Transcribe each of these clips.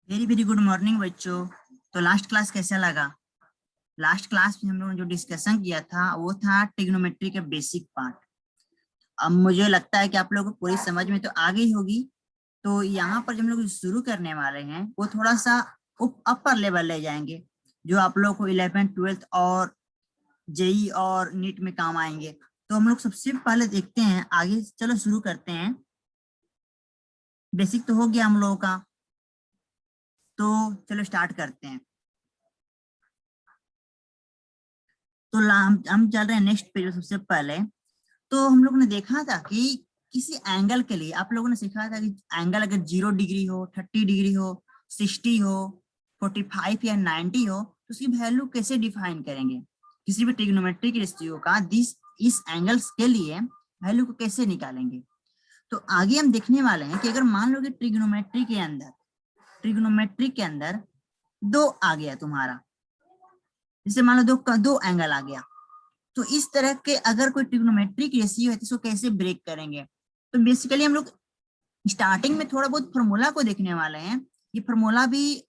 Very very good morning बच्चों। तो last class कैसा लगा? लास्ट क्लास में हम लोगों ने जो डिस्कशन किया था वो था ट्रिग्नोमेट्री के बेसिक पार्ट। अब मुझे लगता है कि आप लोगों को पूरी समझ में तो आ गई होगी। तो यहाँ पर जो हम लोग शुरू करने वाले हैं वो थोड़ा सा अपर लेवल ले जाएंगे, जो आप लोग को 11th 12th और जेई और नीट में काम आएंगे। तो हम लोग सबसे पहले देखते हैं आगे, चलो शुरू करते हैं। बेसिक तो हो गया हम लोगों का, तो चलो स्टार्ट करते हैं। तो हम चल रहे हैं नेक्स्ट पेज। सबसे पहले तो हम लोग ने देखा था कि किसी एंगल के लिए आप लोगों ने सीखा था कि एंगल अगर 0 डिग्री हो, 30 डिग्री हो, 60 हो, 45 या 90 हो, तो उसकी वैल्यू कैसे डिफाइन करेंगे। किसी भी ट्रिग्नोमेट्रिक रेशियो का इस एंगल्स के लिए वैल्यू को कैसे निकालेंगे। तो आगे हम देखने वाले हैं कि अगर मान लो कि ट्रिग्नोमेट्री के अंदर दो आ गया तुम्हारा, जैसे मान लो दो एंगल आ गया, तो इस तरह के अगर कोई ट्रिग्नोमेट्रिक रेशियो है तो इसको कैसे ब्रेक करेंगे। तो बेसिकली हम लोग स्टार्टिंग में थोड़ा बहुत फॉर्मूला को देखने वाले हैं। ये फॉर्मूला भी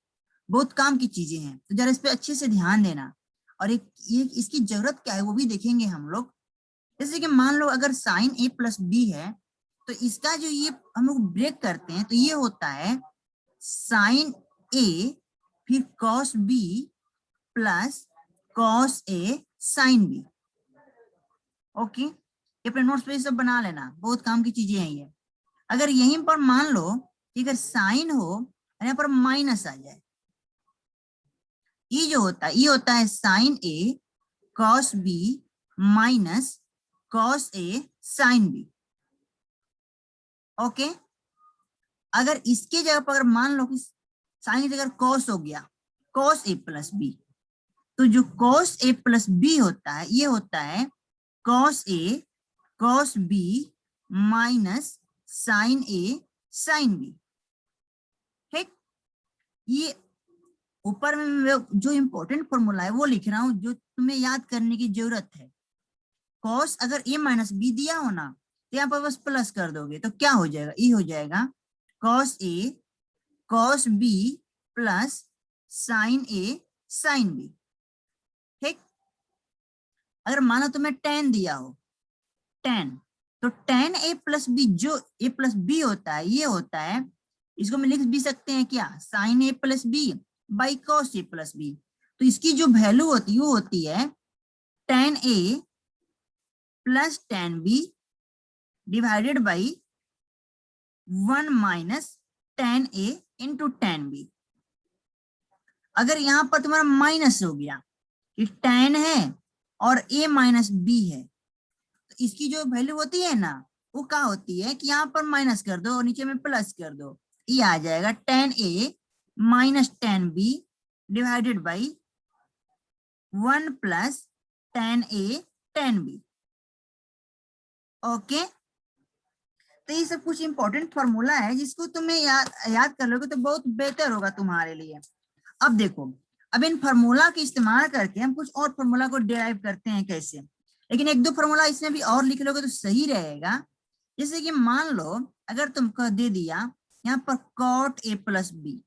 बहुत काम की चीजें हैं, तो जरा इस पे अच्छे से ध्यान देना। और एक ये इसकी जरूरत क्या है वो भी देखेंगे हम लोग। जैसे कि मान लो अगर साइन ए प्लस बी है, तो इसका जो ये हम लोग ब्रेक करते हैं तो ये होता है साइन ए फिर cos B plus cos A sine B. Okay, ये अपने नोट्स पे सब बना लेना, बहुत काम की चीजें हैं ये। अगर यहीं पर मान लो कि अगर साइन हो और यहाँ पर माइनस आ जाए, ये जो होता है ये होता है sine A cos B minus cos A sine B. Okay, अगर इसके जगह पर अगर मान लो कि साइन की जगह कॉस हो गया, कॉस ए प्लस बी, तो जो कॉस ए प्लस बी होता है ये होता है cos A cos B minus sign A sine B. ठीक, ये ऊपर में जो इंपॉर्टेंट फॉर्मूला है वो लिख रहा हूं, जो तुम्हें याद करने की जरूरत है। कॉस अगर ए माइनस बी दिया हो ना, तो यहाँ पर बस प्लस कर दोगे तो क्या हो जाएगा, ये हो जाएगा cos A cos B plus sign A sine B. ठीक, अगर मानो तुम्हें टेन दिया हो, टेन, तो टेन ए प्लस बी, जो ए प्लस बी होता है ये होता है, इसको हम लिख भी सकते हैं क्या, sine A plus B by cos A plus B. तो इसकी जो वैल्यू होती है वो होती है tan A plus tan B divided by 1 minus tan A into tan B. अगर यहाँ पर तुम्हारा माइनस हो गया कि टेन है और ए माइनस बी है, तो इसकी जो वैल्यू होती है ना वो क्या होती है कि यहाँ पर माइनस कर दो और नीचे में प्लस कर दो, ये आ जाएगा tan A minus tan B divided by 1 plus tan A tan B. Okay, तो ये सब कुछ इंपॉर्टेंट फॉर्मूला है जिसको तुम्हें याद कर लोगे तो बहुत बेहतर होगा तुम्हारे लिए। अब देखो, अब इन फार्मूला के इस्तेमाल करके हम कुछ और फार्मूला को डिराइव करते हैं कैसे, लेकिन एक दो फार्मूला इसमें भी और लिख लोगे तो सही रहेगा। जैसे कि मान लो अगर तुमको दे दिया यहाँ पर कॉट ए प्लस बी,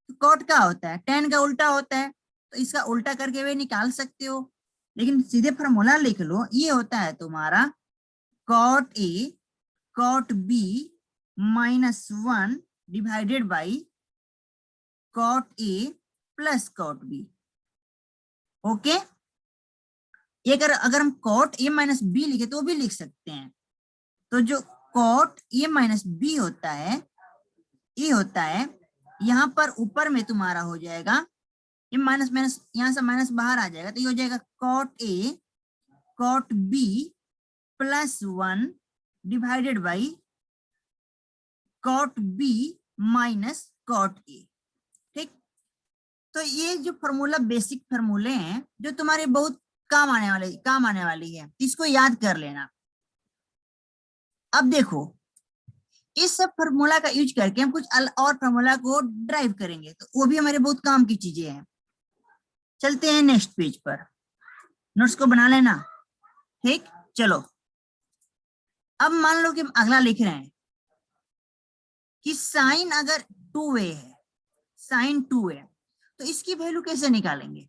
तो कॉट क्या होता है, टेन का उल्टा होता है, तो इसका उल्टा करके वे निकाल सकते हो। लेकिन सीधे फार्मूला लिख लो, ये होता है तुम्हारा cot A cot B minus 1 divided by cot A plus cot B. Okay, अगर हम कॉट ए माइनस बी लिखे तो भी लिख सकते हैं। तो जो कॉट ए माइनस बी होता है ये होता है, यहाँ पर ऊपर में तुम्हारा हो जाएगा ये माइनस माइनस, यहाँ से माइनस बाहर आ जाएगा, तो ये हो जाएगा cot A cot B plus 1 divided by cot B minus cot A. ठीक, तो ये जो फॉर्मूला बेसिक फॉर्मूले हैं जो तुम्हारे बहुत काम आने वाली है, इसको याद कर लेना। अब देखो, इस सब फॉर्मूला का यूज करके हम कुछ और फॉर्मूला को ड्राइव करेंगे, तो वो भी हमारे बहुत काम की चीजें हैं। चलते हैं नेक्स्ट पेज पर, नोट्स को बना लेना। ठीक, चलो अब मान लो कि हम अगला लिख रहे हैं कि साइन अगर टू वे है, साइन 2 है, तो इसकी वैल्यू कैसे निकालेंगे?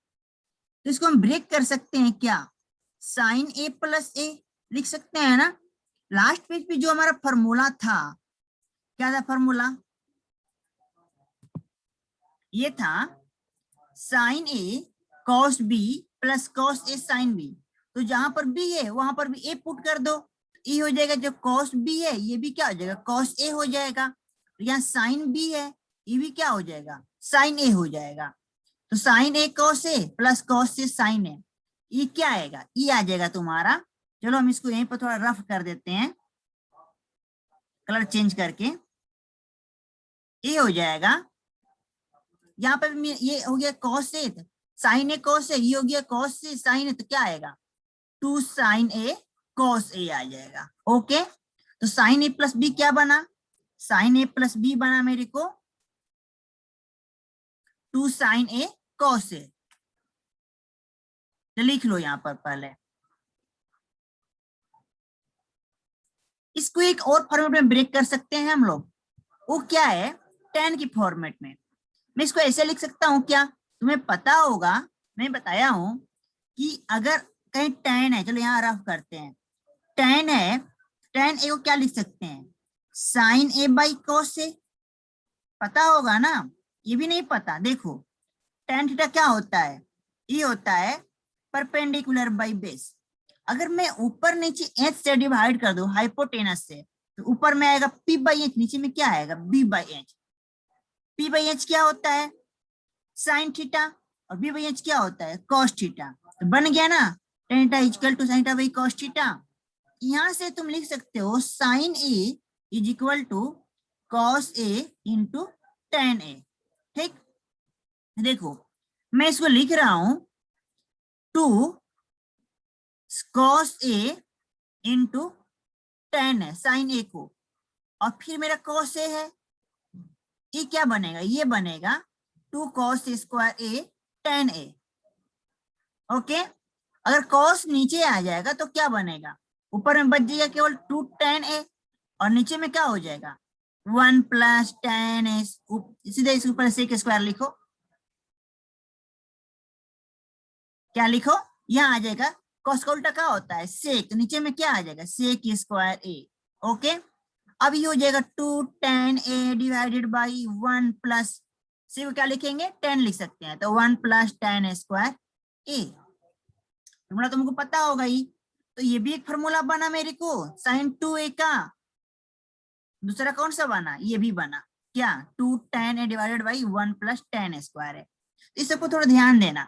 तो इसको हम ब्रेक कर सकते हैं क्या, साइन ए प्लस ए लिख सकते हैं ना। लास्ट पेज पे जो हमारा फॉर्मूला था, क्या था फॉर्मूला, ये था sign A cos B plus cos A sine B. तो जहां पर बी है वहां पर भी ए पुट कर दो, ये हो जाएगा, जो कॉस बी है ये भी क्या हो जाएगा, कॉस ए हो जाएगा। यहाँ साइन बी है, ये भी क्या हो जाएगा, साइन ए हो जाएगा। तो sign A cos A plus cos A sign ए, ये क्या आएगा, ये आ जाएगा तुम्हारा। चलो हम इसको यहीं पर थोड़ा रफ कर देते हैं, कलर चेंज करके, ये हो जाएगा। यहाँ पर ये हो गया cos A, sign A cos A, ये हो गया कॉस ए साइन ए, तो क्या आएगा, 2 साइन ए कॉस ए आ जाएगा। ओके, तो साइन ए प्लस बी क्या बना, साइन ए प्लस बी बना मेरे को 2 साइन ए कॉस ए। तो लिख लो यहाँ पर पहले, इसको एक और फॉर्मेट में ब्रेक कर सकते हैं हम लोग, वो क्या है, tan की फॉर्मेट में। मैं इसको ऐसे लिख सकता हूँ क्या, तुम्हें पता होगा, मैं बताया हूं कि अगर कहीं tan है, चलो यहाँ रफ करते हैं, tan है, tan ए को क्या लिख सकते हैं, साइन ए बाई कॉस ए, पता होगा ना। ये भी नहीं पता, देखो tan थीटा क्या होता है, ये होता है परपेंडिकुलर बाई बेस। अगर मैं ऊपर नीचे एच से डिवाइड कर दूं हाइपोटेनस से, तो ऊपर में आएगा पी बाई एच, नीचे में क्या आएगा, B by H. P by H क्या होता है, साइन थीटा, और बी बाई एच क्या होता है, कॉस थीटा। तो बन गया ना, tan theta equal to sine theta by cos theta. यहां से तुम लिख सकते हो sine A is equal to cos A into tan A. ठीक, देखो मैं इसको लिख रहा हूं 2 कॉस ए इंटू tan है, साइन ए को, और फिर मेरा कॉस ए है, ये क्या बनेगा, ये बनेगा 2 कॉस स्क्वायर ए tan ए। ओके, अगर कॉस नीचे आ जाएगा तो क्या बनेगा, ऊपर में बच जाएगा केवल 2 tan ए, और नीचे में क्या हो जाएगा 1 प्लस tan ए। सीधे इसके ऊपर सेक स्क्वायर लिखो, क्या लिखो, यहाँ आ जाएगा, कॉस का उल्टा क्या होता है सेक, तो नीचे में क्या आ जाएगा सेक स्क्वायर ए। ओके, अब ये हो जाएगा 2 tan A divided by 1 plus, C को क्या लिखेंगे 10 लिख सकते हैं, तो 1 plus tan square A. Formula तुमको पता होगा ही, तो ये भी एक फॉर्मूला बना मेरे को साइन 2a का। दूसरा कौन सा बना, ये भी बना क्या, 2 tan A divided by 1 plus tan square है। इस सबको थोड़ा ध्यान देना।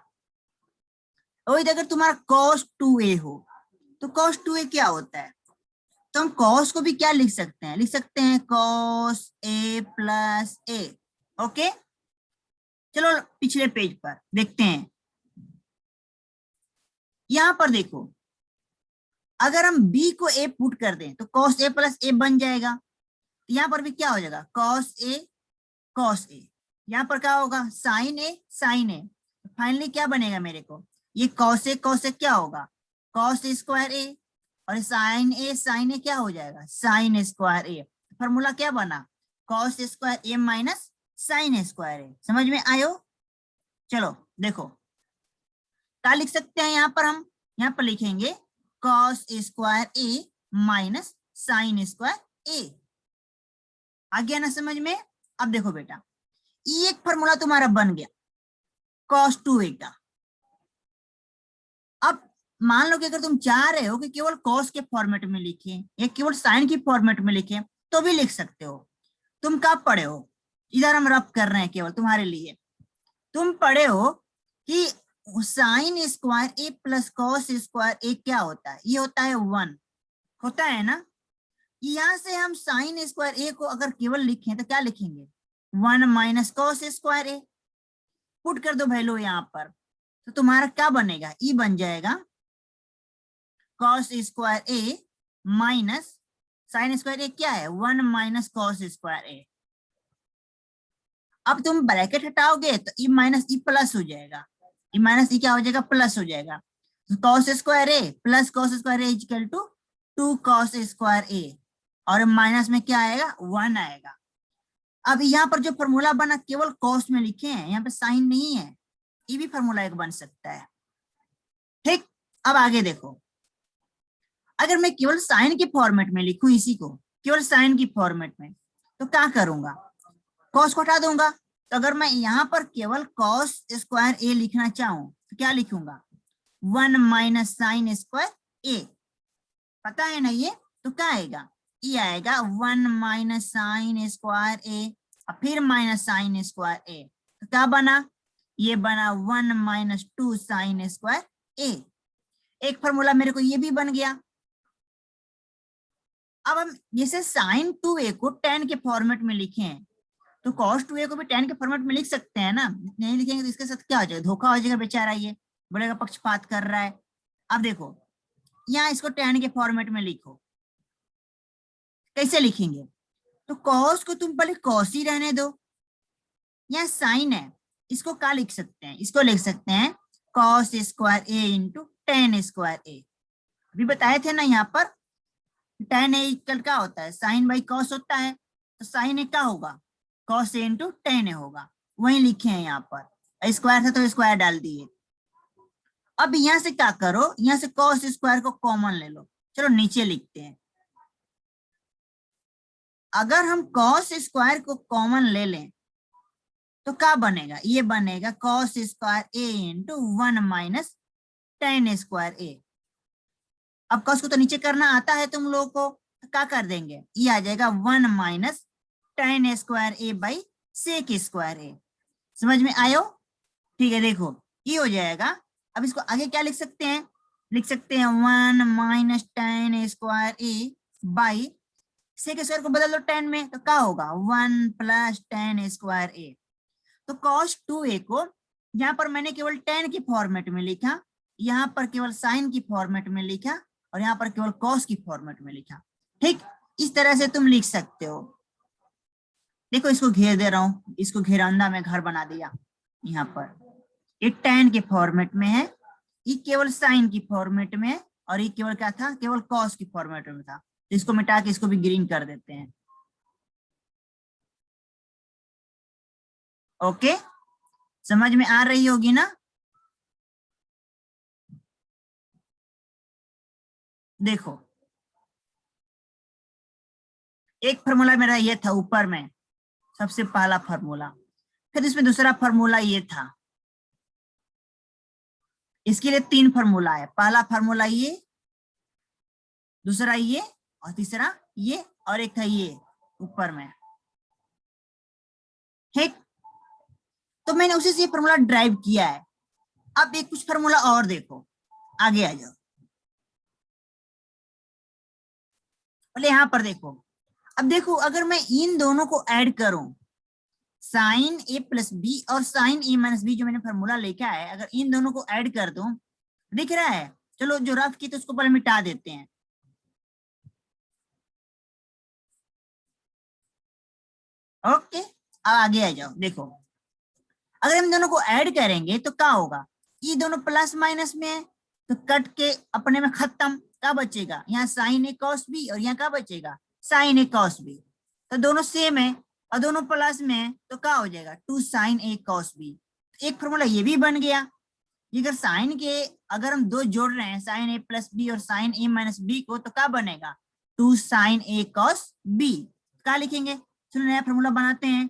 और अगर तुम्हारा cos 2a हो, तो cos 2a क्या होता है, तो हम cos को भी क्या लिख सकते हैं, लिख सकते हैं cos a plus A. Okay, चलो पिछले पेज पर देखते हैं। यहां पर देखो, अगर हम b को a पुट कर दें तो cos a प्लस ए बन जाएगा, तो यहां पर भी क्या हो जाएगा cos a, यहां पर क्या होगा sin a। फाइनली क्या बनेगा मेरे को, ये cos a क्या होगा cos स्क्वायर ए, और sin a क्या हो जाएगा sin स्क्वायर ए। फॉर्मूला क्या बना, cos square A minus sin square A. समझ में आयो, चलो देखो क्या लिख सकते हैं, यहाँ पर हम यहाँ पर लिखेंगे cos स्क्वायर ए माइनस sin स्क्वायर ए। आ गया ना समझ में। अब देखो बेटा, ये एक फॉर्मूला तुम्हारा बन गया cos 2a का। अब मान लो कि अगर तुम चाह रहे हो कि केवल cos के फॉर्मेट में लिखे या केवल sin की फॉर्मेट में लिखे, तो भी लिख सकते हो। तुम कब पढ़े हो, इधर हम रफ कर रहे हैं केवल तुम्हारे लिए, तुम पढ़े हो कि sine square A plus cos square ए क्या होता है, ये होता है 1, होता है ना। यहां से हम साइन स्क्वायर ए को अगर केवल लिखें तो क्या लिखेंगे 1 माइनस कॉस स्क्वायर ए। पुट कर दो वैल्यू यहाँ पर, तो तुम्हारा क्या बनेगा, ई बन जाएगा कॉस स्क्वायर ए माइनस साइन स्क्वायर ए क्या है 1 माइनस कॉस स्क्वायर ए। अब तुम ब्रैकेट हटाओगे तो ई माइनस ई प्लस हो जाएगा, ई माइनस ई क्या हो जाएगा प्लस हो जाएगा। Cos square A plus cos square A equal to 2 cos square A, और माइनस में क्या आएगा 1 आएगा। अब यहाँ पर जो फॉर्मूला बना केवल कॉस में लिखे हैं, यहाँ पे साइन नहीं है, ये भी फॉर्मूला एक बन सकता है। ठीक, अब आगे देखो, अगर मैं केवल साइन के फॉर्मेट में लिखूं, इसी को केवल साइन की फॉर्मेट में, तो क्या करूंगा, कॉस को हटा दूंगा। तो अगर मैं यहाँ पर केवल कॉस स्क्वायर ए लिखना चाहूं तो क्या लिखूंगा, 1 माइनस साइन स्क्वायर ए, पता है ना ये, तो क्या आएगा, ये आएगा 1 माइनस साइन स्क्वायर ए और फिर माइनस साइन स्क्वायर ए, तो क्या बना, ये बना 1 माइनस 2 साइन स्क्वायर ए। एक फॉर्मूला मेरे को ये भी बन गया। अब हम जैसे साइन 2a को tan के फॉर्मेट में लिखे हैं, तो cos 2a को भी tan के फॉर्मेट में लिख सकते हैं ना, नहीं लिखेंगे तो इसके साथ क्या हो जाएगा, धोखा हो जाएगा बेचारा, ये बोलेगा पक्षपात कर रहा है। अब देखो यहाँ इसको tan के फॉर्मेट में लिखो, कैसे लिखेंगे, तो cos को तुम पहले cos ही रहने दो, यहाँ साइन है, इसको क्या लिख सकते हैं, इसको लिख सकते हैं cos square a into tan square a। अभी बताए थे ना यहाँ पर tan a इक्वल क्या होता है, साइन बाई कॉस होता है, तो साइन ए क्या होगा, कॉस ए इंटू tan ए होगा, वही लिखे हैं यहाँ पर, स्क्वायर था तो स्क्वायर डाल दिए। अब यहाँ से क्या करो, यहाँ से कॉस स्क्वायर को कॉमन ले लो, चलो नीचे लिखते हैं। अगर हम कॉस स्क्वायर को कॉमन ले लें तो क्या बनेगा, ये बनेगा कॉस स्क्वायर ए इंटू 1 माइनस tan स्क्वायर ए। अब कॉस को तो नीचे करना आता है तुम लोगों को, तो क्या कर देंगे, ये आ जाएगा 1 minus tan square A by sec square A. समझ में आयो, ठीक है, देखो ये हो जाएगा। अब इसको आगे क्या लिख सकते हैं, लिख सकते हैं 1 minus tan square A by sec square को बदल दो tan में, तो क्या होगा 1 प्लस tan स्क्वायर ए। तो cos 2a को यहाँ पर मैंने केवल tan की फॉर्मेट में लिखा, यहाँ पर केवल साइन की फॉर्मेट में लिखा, और यहाँ पर केवल cos की फॉर्मेट में लिखा। ठीक, इस तरह से तुम लिख सकते हो। देखो इसको घेर दे रहा हूं, इसको घेरांदा में घर बना दिया, यहाँ पर ये tan के फॉर्मेट में है, ये केवल साइन की फॉर्मेट में है, और ये केवल क्या था, केवल cos की फॉर्मेट में था। तो इसको मिटा के इसको भी ग्रीन कर देते हैं। ओके, समझ में आ रही होगी ना। देखो एक फॉर्मूला मेरा ये था ऊपर में, सबसे पहला फॉर्मूला, फिर इसमें दूसरा फॉर्मूला ये था, इसके लिए 3 फॉर्मूला है, पहला फॉर्मूला ये, दूसरा ये, और तीसरा ये, और एक था ये ऊपर में। ठीक, तो मैंने उसी से ये फॉर्मूला ड्राइव किया है। अब एक कुछ फॉर्मूला और देखो, आगे आ जाओ, पहले यहां पर देखो। अब देखो अगर मैं इन दोनों को ऐड करूं, साइन ए प्लस बी और साइन ए माइनस बी, जो मैंने फॉर्मूला लिखा है, अगर इन दोनों को ऐड कर दूं, दिख रहा है, चलो जो रफ की तो उसको पहले मिटा देते हैं। ओके, अब आगे आ जाओ, देखो अगर हम दोनों को ऐड करेंगे तो क्या होगा, ये दोनों प्लस माइनस में है, तो कट के अपने में खत्म, क्या बचेगा, यहाँ साइन ए कॉस बी, और यहाँ क्या बचेगा, साइन ए कॉस बी, तो दोनों सेम है और दोनों प्लस में है, तो क्या हो जाएगा 2 साइन ए कॉस बी। एक फॉर्मूला ये भी बन गया। अगर साइन के अगर हम दो जोड़ रहे हैं, साइन ए प्लस बी और साइन ए माइनस बी को, तो क्या बनेगा 2 साइन ए कॉस बी। क्या लिखेंगे, चलो नया फॉर्मूला बनाते हैं,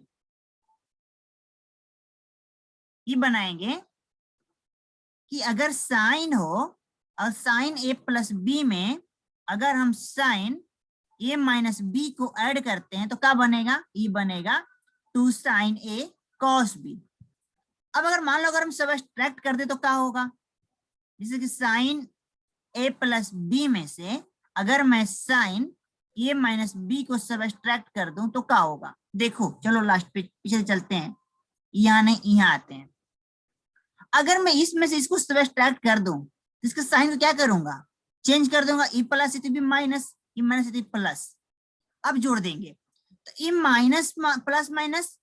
ये बनाएंगे कि अगर साइन हो और साइन ए प्लस बी में अगर हम साइन ए माइनस बी को ऐड करते हैं तो क्या बनेगा, ये बनेगा 2 साइन ए कॉस बी। अब अगर मान लो अगर हम सबट्रैक्ट कर दे तो क्या होगा, जैसे कि साइन ए प्लस बी में से अगर मैं साइन ए माइनस बी को सबट्रैक्ट कर दूं तो क्या होगा, देखो चलो लास्ट पे पीछे चलते हैं, यहाँ नहीं यहाँ आते हैं। अगर मैं इसमें से इसको सबट्रैक्ट कर दूं तो इसका साइन को क्या करूंगा, चेंज कर दूंगा, ई प्लस इतनी भी माइनस, ई माइनस इतनी प्लस। अब जोड़ देंगे तो ई माइनस प्लस माइनस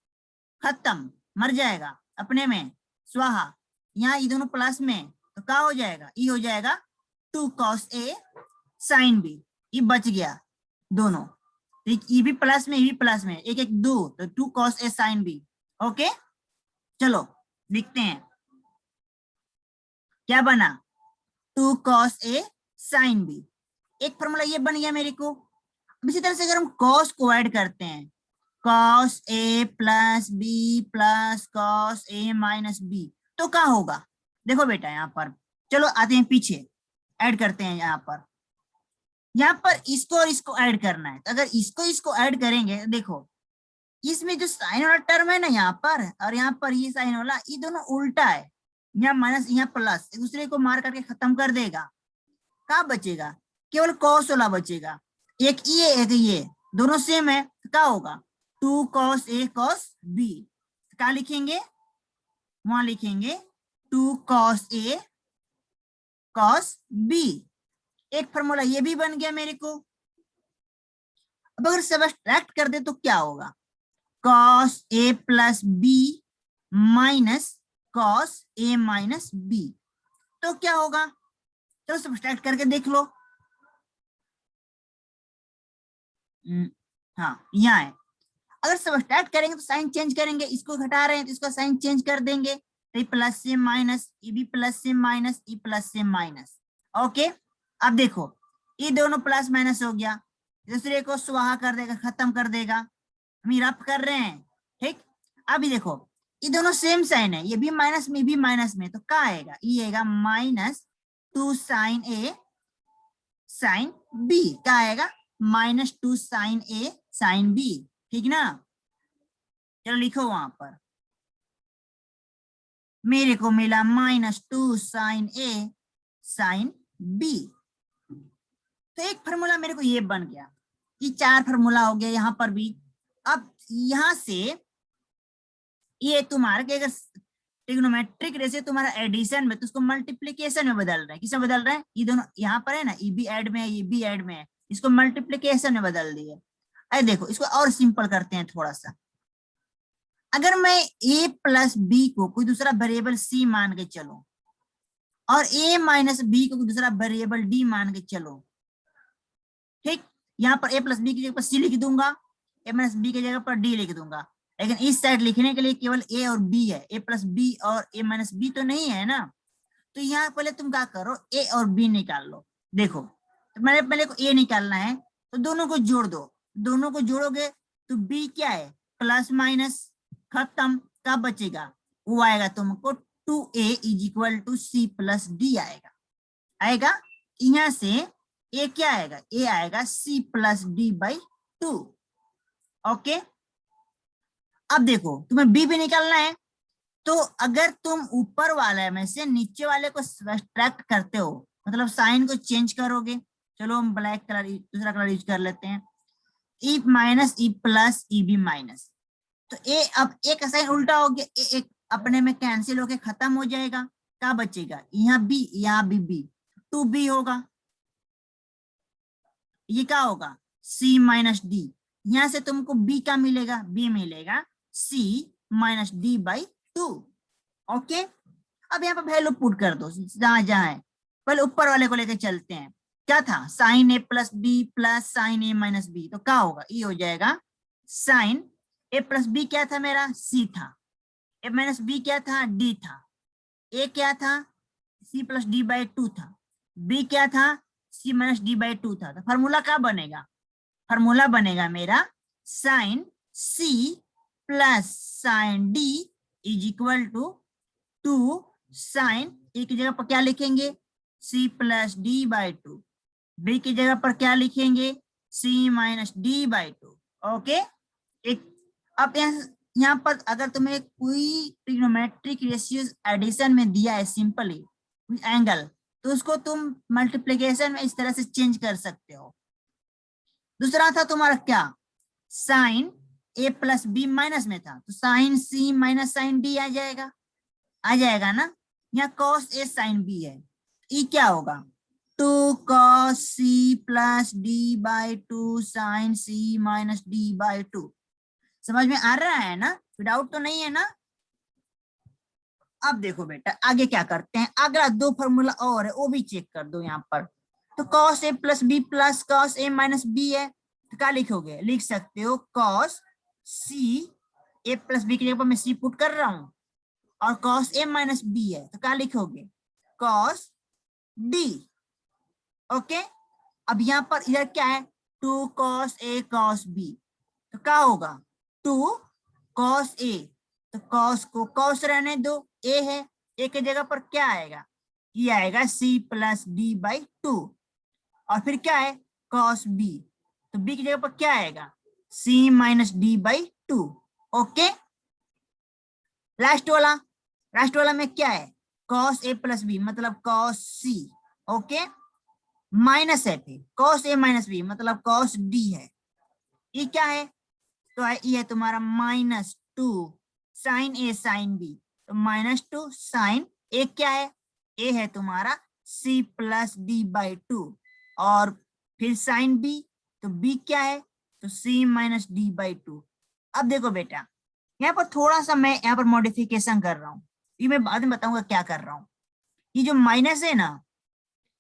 खत्म, मर जाएगा अपने में स्वाहा, यहाँ ये दोनों प्लस में, तो क्या हो जाएगा, ई हो जाएगा 2 cos ए साइन बी, ये बच गया दोनों। ठीक, ई भी प्लस में, ई भी प्लस में, एक एक दो, तो 2 cos a sin b। Okay, चलो लिखते हैं, क्या बना, 2 cos a sin b। एक फॉर्मूला ये बन गया मेरे को। अब इसी तरह से अगर हम cos को ऐड करते हैं, cos a plus b plus cos a minus b, तो क्या होगा, देखो बेटा यहाँ पर, चलो आते हैं पीछे, ऐड करते हैं यहाँ पर इसको और इसको ऐड करना है। तो अगर इसको ऐड करेंगे, देखो इसमें जो साइन वाला टर्म है ना यहाँ पर, और यहाँ पर ये साइन वाला, ये दोनों उल्टा है, यहाँ माइनस यहाँ प्लस, एक दूसरे को मार करके खत्म कर देगा। क्या बचेगा, केवल कॉस वाला बचेगा, एक ये दोनों सेम है, तो क्या होगा, 2 cos a cos b। क्या लिखेंगे, वहां लिखेंगे 2 cos a cos b। एक फॉर्मूला ये भी बन गया मेरे को। अब अगर सब्ट्रैक्ट कर दे तो क्या होगा, cos a plus b minus cos a minus b, तो क्या होगा, चलो सब्ट्रैक्ट करके देख लो। हाँ यहाँ है, अगर सब्ट्रैक्ट करेंगे तो साइन चेंज करेंगे, इसको घटा रहे हैं तो इसका साइन चेंज कर देंगे, तो प्लस से माइनस, ये भी प्लस से माइनस, ये प्लस से माइनस। ओके, अब देखो ये दोनों प्लस माइनस हो गया, दूसरे को स्वाहा कर देगा, खत्म कर देगा, हम रफ कर रहे हैं। ठीक, अभी देखो ये दोनों सेम साइन है, ये भी माइनस में, भी माइनस में, तो क्या आएगा, ये आएगा -2 sin a sin b। क्या आएगा, -2 sin a sin b। ठीक ना, चलो लिखो वहां पर, मेरे को मिला -2 sin a sin b। तो एक फॉर्मूला मेरे को ये बन गया, ये 4 फॉर्मूला हो गया यहाँ पर भी। अब यहां से ये तुम्हारा कि अगर ट्रिग्नोमेट्रिक रेशियो तुम्हारा एडिशन में, तो उसको मल्टीप्लिकेशन में बदल रहे हैं। किसमें बदल रहे हैं, ये दोनों यहाँ पर है ना, ये भी ऐड में है, ये भी ऐड में है, इसको मल्टीप्लिकेशन में बदल दिए। अरे देखो इसको और सिंपल करते हैं थोड़ा सा, अगर मैं a प्लस बी को कोई दूसरा वेरिएबल c मान के चलो, और a माइनस बी को कोई दूसरा वेरिएबल d मान के चलो, ठीक, यहाँ पर a प्लस बी की जगह पर c लिख दूंगा, a माइनस बी की जगह पर d लिख दूंगा, लेकिन इस साइड लिखने के लिए केवल a और b है, a प्लस बी और a माइनस बी तो नहीं है ना। तो यहाँ पहले तुम क्या करो, a और b निकाल लो। देखो तो मैंने पहले को a निकालना है, तो दोनों को जोड़ दो, दोनों को जोड़ोगे तो b क्या है, प्लस माइनस, खत्म। क्या बचेगा, वो आएगा तुमको 2a = c प्लस d आएगा। आएगा यहाँ से a क्या आएगा, a आएगा c plus d by 2। Okay, अब देखो तुम्हें b भी निकालना है, तो अगर तुम ऊपर वाले में से नीचे वाले को सब्ट्रैक्ट करते हो, मतलब साइन को चेंज करोगे, चलो हम ब्लैक कलर दूसरा कलर यूज कर लेते हैं, e minus e plus e b minus, तो ए अब एक साइन उल्टा हो गया, एक अपने में कैंसिल होके खत्म हो जाएगा। क्या बचेगा, यहाँ b, यहाँ b 2b होगा, ये क्या होगा c माइनस d, यहाँ से तुमको b का मिलेगा, b मिलेगा c minus d by 2। Okay, अब यहाँ पर वैल्यू पुट कर दो जहां जहां है, पहले ऊपर वाले को लेकर चलते हैं, क्या था, sine a plus B plus sine a minus B, तो क्या होगा, ये हो जाएगा साइन a प्लस बी क्या था मेरा, c था, a माइनस बी क्या था, d था, a क्या था, c प्लस d बाई 2 था, b क्या था, c माइनस d बाई 2 था। तो फार्मूला क्या बनेगा, फार्मूला बनेगा मेरा sine c plus sine d = 2 sine a की जगह पर क्या लिखेंगे, c plus d by 2, b की जगह पर क्या लिखेंगे, c minus d by 2। Okay, एक अब यहाँ पर अगर तुम्हें कोई ट्रिग्नोमेट्रिक रेशियोज एडिशन में दिया है सिंपली एंगल, तो उसको तुम मल्टीप्लिकेशन में इस तरह से चेंज कर सकते हो। दूसरा था तुम्हारा क्या, sine a plus B minus में था, तो sine c minus sine d आ जाएगा ना। यहाँ cos a sin b है, ये क्या होगा, 2 cos c plus d by 2 sine c minus d by 2। समझ में आ रहा है ना, डाउट तो नहीं है ना। अब देखो बेटा आगे क्या करते हैं, अगला 2 फॉर्मूला और है, वो भी चेक कर दो यहाँ पर। तो cos a plus B plus cos a minus B है, तो क्या लिखोगे, लिख सकते हो cos C A plus B की जगह पर मैं सी पुट कर रहा हूं और कॉस ए माइनस बी है तो क्या लिखोगे, कॉस डी। ओके, अब यहाँ पर इधर क्या है, 2 cos a cos b, तो क्या होगा 2 cos a, तो cos को cos रहने दो, a है, a की जगह पर क्या आएगा, ये आएगा c प्लस डी बाई 2, और फिर क्या है cos b, तो b की जगह पर क्या आएगा c minus D by 2। Okay, last वाला में क्या है cos a प्लस b मतलब cos c। ओके, माइनस है फिर cos a माइनस बी मतलब cos d है, ये क्या है, तो ये है तुम्हारा -2 साइन a साइन b, तो -2 साइन a क्या है, a है तुम्हारा c प्लस डी बाई 2, और फिर साइन b, तो b क्या है, तो c माइनस डी बाई 2। अब देखो बेटा, यहाँ पर थोड़ा सा मैं यहाँ पर मॉडिफिकेशन कर रहा हूँ, ये मैं बाद में बताऊंगा क्या कर रहा हूँ। ये जो माइनस है ना,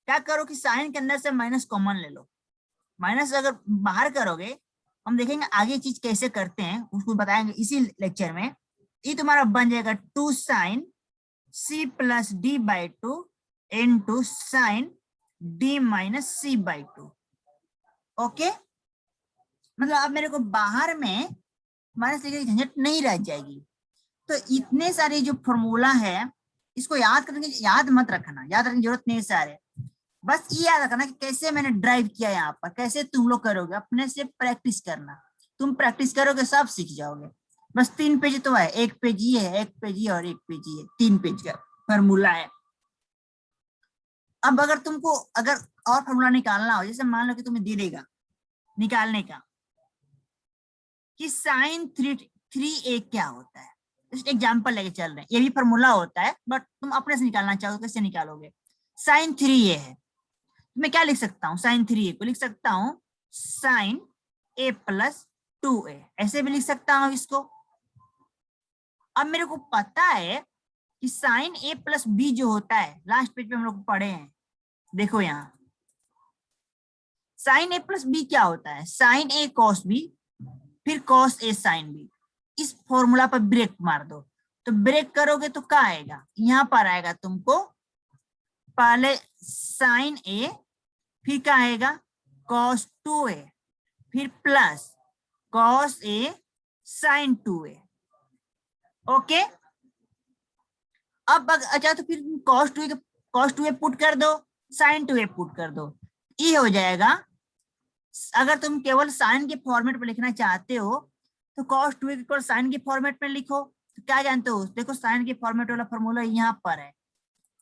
क्या करो कि साइन के अंदर से माइनस कॉमन ले लो, माइनस अगर बाहर करोगे, हम देखेंगे आगे चीज कैसे करते हैं उसको बताएंगे इसी लेक्चर में। ये तुम्हारा बन जाएगा 2 sine C plus D by 2 into sine D minus C by 2। Okay, मतलब अब मेरे को बाहर में माइनस लिखने की झंझट नहीं रह जाएगी। तो इतने सारे जो फॉर्मूला है इसको याद करने की, याद मत रखना, याद रखने की जरूरत नहीं है सारे, बस ये याद रखना कि कैसे मैंने ड्राइव किया यहाँ पर, कैसे तुम लोग करोगे, अपने से प्रैक्टिस करना, तुम प्रैक्टिस करोगे सब सीख जाओगे। बस 3 पेज तो है, 1 पेज ये है, 1 पेज ये और 1 पेज ये, 3 पेज का फॉर्मूला है। अब अगर तुमको अगर और फॉर्मूला निकालना हो, जैसे मान लो कि तुम्हें दे देगा निकालने का कि साइन 3a क्या होता है, जस्ट एग्जाम्पल लेके चल रहे हैं, ये भी फॉर्मूला होता है बट तुम अपने से निकालना चाहो कैसे निकालोगे। साइन 3a है, मैं क्या लिख सकता हूँ, साइन 3a को लिख सकता हूँ साइन a प्लस 2a, ऐसे भी लिख सकता हूँ इसको। अब मेरे को पता है कि साइन a प्लस b जो होता है, लास्ट पेज पे हम लोग पढ़े हैं, देखो यहाँ साइन a प्लस b क्या होता है, साइन a कॉस b फिर कॉस a साइन b। इस फॉर्मूला पर ब्रेक मार दो, तो ब्रेक करोगे तो क्या आएगा, यहाँ पर आएगा तुमको पहले साइन a, फिर क्या आएगा cos 2a, फिर plus cos a sin 2a। Okay, अब अच्छा तो फिर cos 2a पुट कर दो, sin 2a पुट कर दो, ये हो जाएगा। अगर तुम केवल साइन के फॉर्मेट में लिखना चाहते हो तो cos 2a को साइन के फॉर्मेट में लिखो, तो क्या जानते हो, देखो साइन के फॉर्मेट वाला फॉर्मूला यहाँ पर है,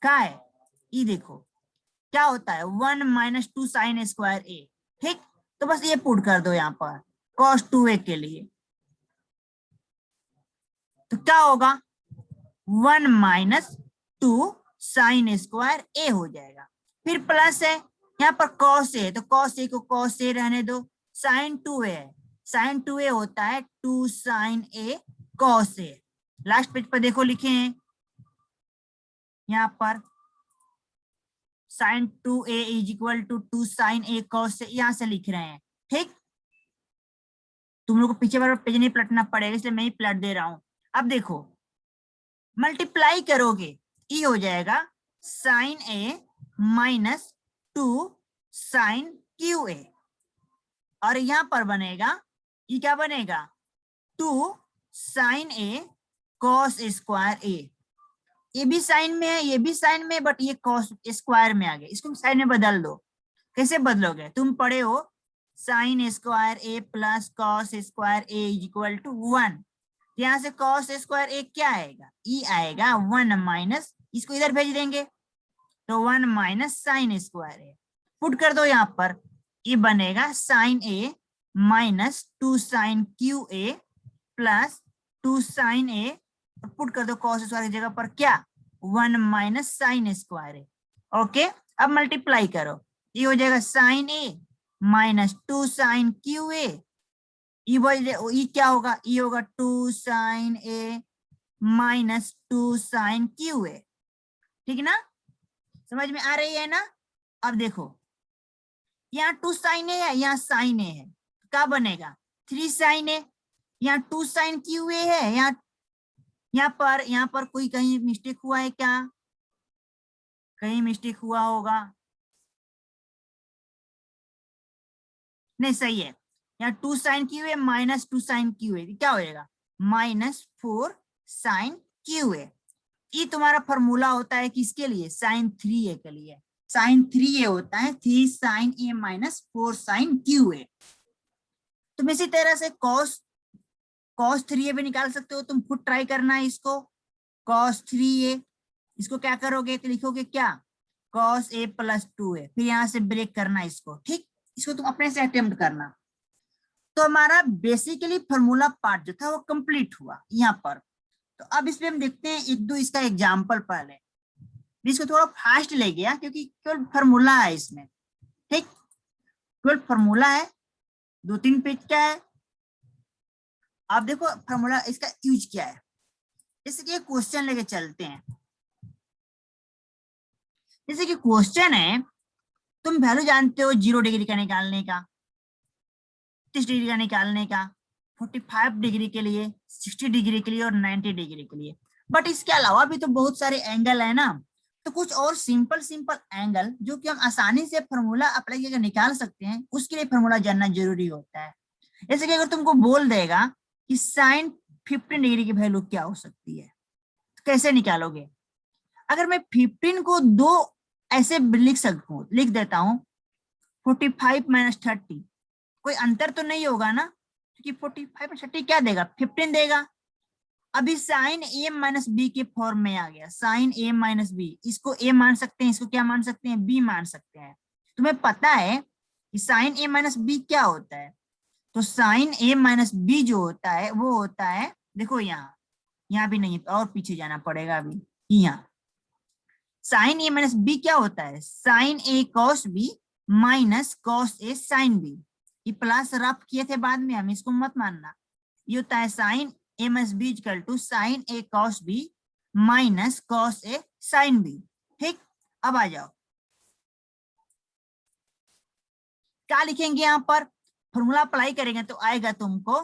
क्या है ये देखो क्या होता है 1 माइनस 2 साइन स्क्वायर a, ठीक, तो बस ये पुट कर दो यहाँ पर cos 2a के लिए, तो क्या होगा 1 माइनस 2 साइन स्क्वायर a हो जाएगा, फिर प्लस है यहाँ पर cos a, तो cos a को cos a रहने दो, sin 2a है, sin 2a होता है 2 sin a cos a। Last page पर देखो लिखे हैं यहाँ पर sin 2a is equal to 2 sin a cos a, यहां से लिख रहे हैं, ठीक, तुम लोग को पीछे बार पेज नहीं पलटना पड़ेगा इसलिए मैं ही पलट दे रहा हूं। अब देखो मल्टीप्लाई करोगे ये हो जाएगा sine a minus 2 sine cube A, और यहां पर बनेगा ये क्या बनेगा 2 sine a cos square a, ये भी साइन में है ये भी साइन में, बट ये cos स्क्वायर में आ गया, इसको साइन में बदल दो। कैसे बदलोगे, तुम पढ़े हो sine square a plus cos square a is equal to 1, यहाँ से cos स्क्वायर a क्या आएगा, ई आएगा 1 माइनस, इसको इधर भेज देंगे तो 1 minus sine square a, put कर दो यहाँ पर, ये बनेगा sine a minus 2 sine cube A plus 2 sine a, put कर दो cos स्क्वायर की जगह पर क्या 1 minus sine square a। Okay, अब मल्टीप्लाई करो, ये हो जाएगा sine a minus 2 sine cube A, ये क्या होगा, ये होगा 2 sine a minus 2 sine cube A, ठीक ना, समझ में आ रही है ना। अब देखो यहाँ 2 साइन a है यहाँ साइन a है, क्या बनेगा 3 sin a, यहाँ 2 sin क्यू ए है, यहाँ पर कोई कहीं मिस्टेक हुआ है क्या, कहीं मिस्टेक हुआ होगा, नहीं सही है, यहाँ 2 sin Q A minus 2 sin Q A क्या हो जाएगा -4 sin क्यू ए। ये तुम्हारा फॉर्मूला होता है किसके लिए, sin 3a के लिए, sin 3a होता है 3 sin a minus 4 sin Q A. तुम इसी तरह से cos 3a भी निकाल सकते हो, तुम खुद ट्राई करना है इसको, cos 3a, इसको क्या करोगे तो लिखोगे क्या cos a प्लस 2a, फिर यहाँ से ब्रेक करना इसको, ठीक, इसको तुम अपने से अटेम्प्ट करना। तो हमारा बेसिकली फॉर्मूला पार्ट जो था वो कंप्लीट हुआ यहाँ पर। तो अब इसमें हम देखते हैं एक दो इसका एग्जाम्पल पहले, इसको थोड़ा फास्ट ले गया क्योंकि केवल फॉर्मूला है इसमें, ठीक, केवल फॉर्मूला है, 2-3 पेज का है। आप देखो फॉर्मूला इसका यूज क्या है, जैसे कि क्वेश्चन लेके चलते हैं। जैसे कि क्वेश्चन है, तुम वैल्यू जानते हो 0 डिग्री का निकालने का, 30 डिग्री का निकालने का, 45 डिग्री के लिए, 60 डिग्री के लिए और 90 डिग्री के लिए। बट इसके अलावा भी तो बहुत सारे एंगल है ना, तो कुछ और सिंपल एंगल जो कि हम आसानी से फॉर्मूला अप्लाई करके निकाल सकते हैं, उसके लिए फॉर्मूला जानना जरूरी होता है। जैसे कि अगर तुमको बोल देगा कि sin 15 डिग्री की वैल्यू क्या हो सकती है, तो कैसे निकालोगे। अगर मैं 15 को दो ऐसे लिख देता हूं 45 माइनस 30, कोई अंतर तो नहीं होगा ना, क्योंकि 45 और 30 क्या देगा 15 देगा। अभी साइन ए माइनस बी के फॉर्म में आ गया, साइन ए माइनस बी, इसको ए मान सकते हैं, इसको क्या मान सकते हैं बी मान सकते हैं। तुम्हें पता है कि साइन ए माइनस बी क्या होता है, तो साइन ए माइनस बी जो होता है वो होता है, देखो यहाँ भी नहीं और पीछे जाना पड़ेगा, अभी यहाँ साइन ए माइनस बी क्या होता है, sine A cos B minus cos A sine B. ये प्लस रफ किए थे बाद में हम, इसको मत मानना। ये होता है sine A minus B equal to sine A cos B minus cos A sine B, ठीक। अब आ जाओ, क्या लिखेंगे यहाँ पर, फॉर्मूला अप्लाई करेंगे तो आएगा तुमको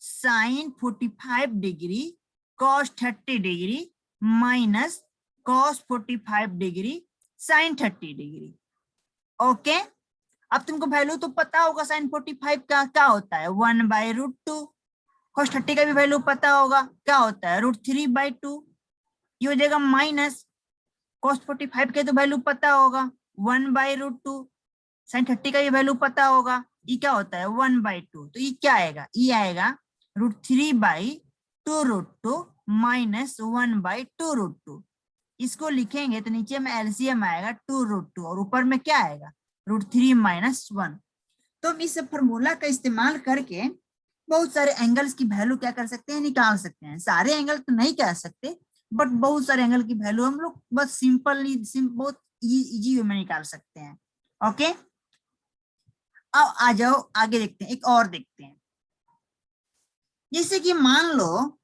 sine 45 degree cos 30 degree minus cos 45 degree sine 30 degree. Okay, अब तुमको वैल्यू तो पता होगा साइन 45 का क्या होता है 1/√2, कॉस 30 का भी वैल्यू पता होगा क्या होता है √3/2, ये हो जाएगा माइनस कॉस 45 के तो वैल्यू पता होगा 1/√2, साइन 30 का ये वैल्यू पता होगा, ये क्या होता है 1/2, तो ये क्या आएगा, ये आएगा √3/2√2 माइनस 1/2√2। इसको लिखेंगे तो नीचे में एलसीएम आएगा 2√2 और ऊपर में क्या आएगा √3 माइनस 1। तो हम इस फॉर्मूला का इस्तेमाल करके बहुत सारे एंगल्स की वैल्यू क्या कर सकते हैं, निकाल सकते हैं। सारे एंगल तो नहीं कह सकते, बट बहुत सारे एंगल की वैल्यू हम लोग बस सिंपली बहुत इजी वे में निकाल सकते हैं। ओके, अब आ जाओ आगे देखते हैं, एक और देखते हैं। जैसे कि मान लो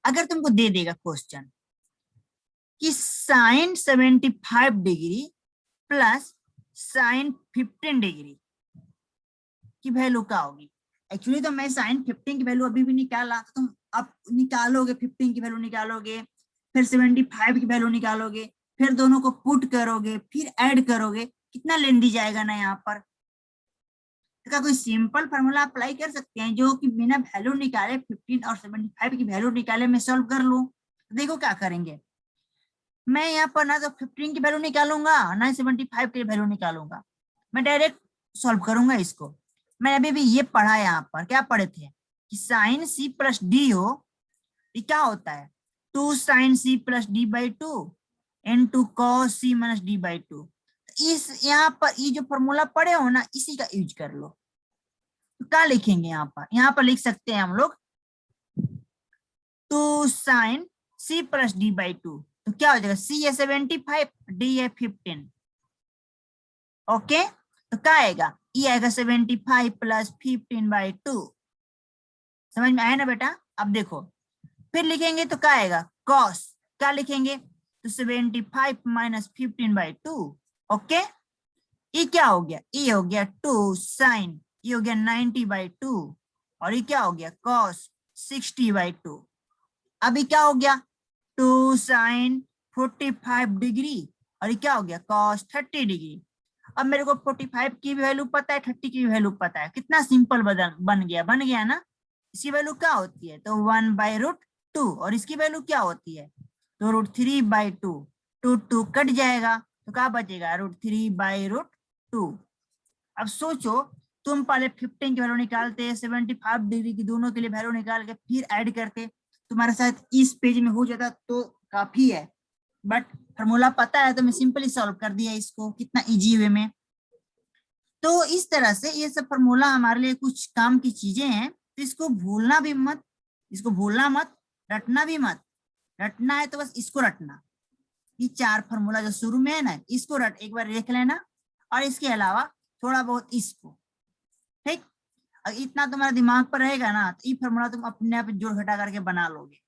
अगर तुमको दे देगा क्वेश्चन कि sine 75 degree plus sine 15 degree की वैल्यू क्या होगी। एक्चुअली तो मैं साइन 15 की वैल्यू अभी भी निकाला, तो तुम अब निकालोगे 15 की वैल्यू निकालोगे, फिर 75 की वैल्यू निकालोगे, फिर दोनों को पुट करोगे, फिर ऐड करोगे, कितना लेंदी जाएगा ना यहाँ पर। तो क्या कोई सिंपल फार्मूला अप्लाई कर सकते हैं जो कि बिना वैल्यू निकाले 15 और 75 की वैल्यू निकाले मैं सॉल्व कर लूं। तो देखो क्या करेंगे, मैं यहाँ पर ना तो 15 की वैल्यू निकालूंगा ना 75 की वैल्यू निकालूंगा, मैं डायरेक्ट सॉल्व करूंगा इसको। मैं अभी भी ये पढ़ा यहाँ पर, क्या पढ़े थे कि साइन सी प्लस डी हो, ये क्या होता है 2 sine C plus D by 2 into cos C minus D by 2। इस यहाँ पर ये जो फॉर्मूला पढ़े हो ना, इसी का यूज कर लो। तो क्या लिखेंगे यहाँ पर लिख सकते हैं हम लोग 2 sine C plus D by 2, तो क्या हो जाएगा सी है 75, डी है 15। ओके, तो क्या आएगा ये आएगा 75 प्लस 15/2। समझ में आया ना बेटा। अब देखो फिर लिखेंगे तो क्या आएगा कॉस, क्या लिखेंगे तो 75 माइनस 15/2। ओके, ये क्या हो गया, ये हो गया 2 साइन, ये हो गया 90/2 और ये क्या हो गया cos 60/2। अभी क्या हो गया 2 साइन 45 डिग्री और ये क्या हो गया cos 30 डिग्री। अब मेरे को 45 की भी वैल्यू पता है, 30 की भी वैल्यू पता है, कितना सिंपल बन गया ना। इसकी वैल्यू क्या होती है तो 1/√2 और इसकी वैल्यू क्या होती है तो √3/2, 2 कट जाएगा तो क्या बचेगा √3/√2। अब सोचो तुम पहले 15 की वैल्यू निकालते, 75 डिग्री की, दोनों के लिए वैल्यू निकाल के फिर ऐड करते, तुम्हारे साथ इस पेज में हो जाता तो काफी है, बट फॉर्मूला पता है तो मैं सिंपली सॉल्व कर दिया इसको, कितना इजी वे में। तो इस तरह से ये सब फॉर्मूला हमारे लिए कुछ काम की चीजें हैं, तो इसको भूलना भी मत, इसको भूलना मत, रटना भी मत। रटना है तो बस इसको रटना, ये 4 फॉर्मूला जो शुरू में है ना, इसको रट एक बार देख लेना, और इसके अलावा थोड़ा बहुत इसको, ठीक। इतना तुम्हारे दिमाग पर रहेगा ना तो ये फॉर्मूला तुम अपने आप जोड़ घटा करके बना लोगे।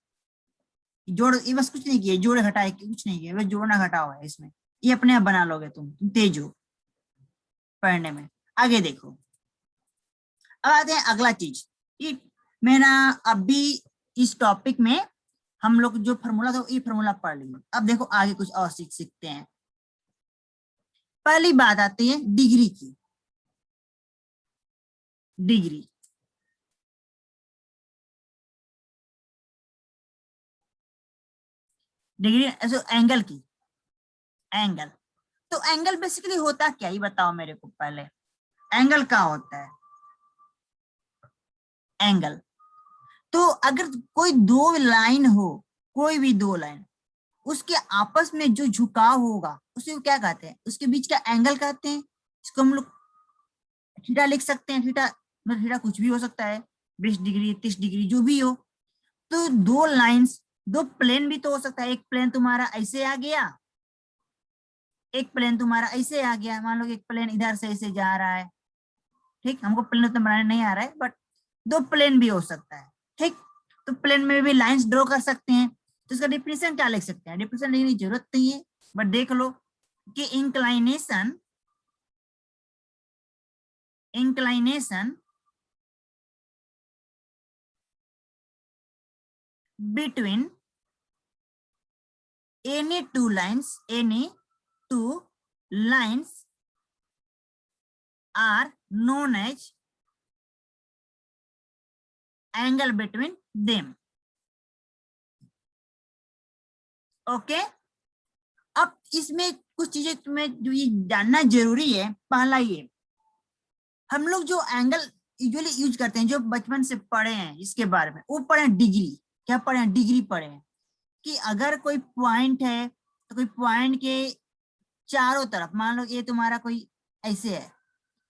जोड़ ये बस कुछ नहीं किया, जोड़ घटाए कुछ नहीं किया, बस जोड़ना घटाओ है इसमें, ये अपने आप बना लोगे तुम तेज हो पढ़ने में। आगे देखो, अब आते हैं अगला चीज कि मेरा अभी इस टॉपिक में हम लोग जो फॉर्मूला था ये फॉर्मूला पढ़ लिए, अब देखो आगे कुछ और सीखते हैं। पहली बात आती है डिग्री की। डिग्री डिग्री ऐसे एंगल की, एंगल। तो एंगल बेसिकली होता क्या, ये बताओ मेरे को पहले, एंगल क्या होता है। एंगल तो अगर कोई दो लाइन हो, कोई भी दो लाइन, उसके आपस में जो झुकाव होगा उसे क्या कहते हैं, उसके बीच का एंगल कहते हैं। इसको हम लोग थीटा लिख सकते हैं, थीटा मतलब थीटा कुछ भी हो सकता है, 20 डिग्री 30 डिग्री जो भी हो। तो दो लाइंस, दो प्लेन भी तो हो सकता है, एक प्लेन तुम्हारा ऐसे आ गया, एक प्लेन तुम्हारा ऐसे आ गया, मान लो एक प्लेन इधर से ऐसे जा रहा है, ठीक। हमको प्लेन उतना बनाने नहीं आ रहा है, बट दो प्लेन भी हो सकता है, ठीक। तो प्लेन में भी लाइंस ड्रॉ कर सकते हैं, तो इसका डिफिनेशन क्या लिख सकते हैं, डिफिनेशन लिखने की जरूरत नहीं है, बट देख लो कि inclination inclination between any two lines are known as angle between them. Okay अब इसमें कुछ चीजें तुम्हें जो ये जानना जरूरी है। पहला ये, हम लोग जो एंगल यूजुअली यूज करते हैं, जो बचपन से पढ़े हैं इसके बारे में, वो पढ़े हैं डिग्री। क्या पढ़े हैं, डिग्री पढ़े हैं कि अगर कोई पॉइंट है तो कोई पॉइंट के चारों तरफ, मान लो ये तुम्हारा कोई ऐसे है,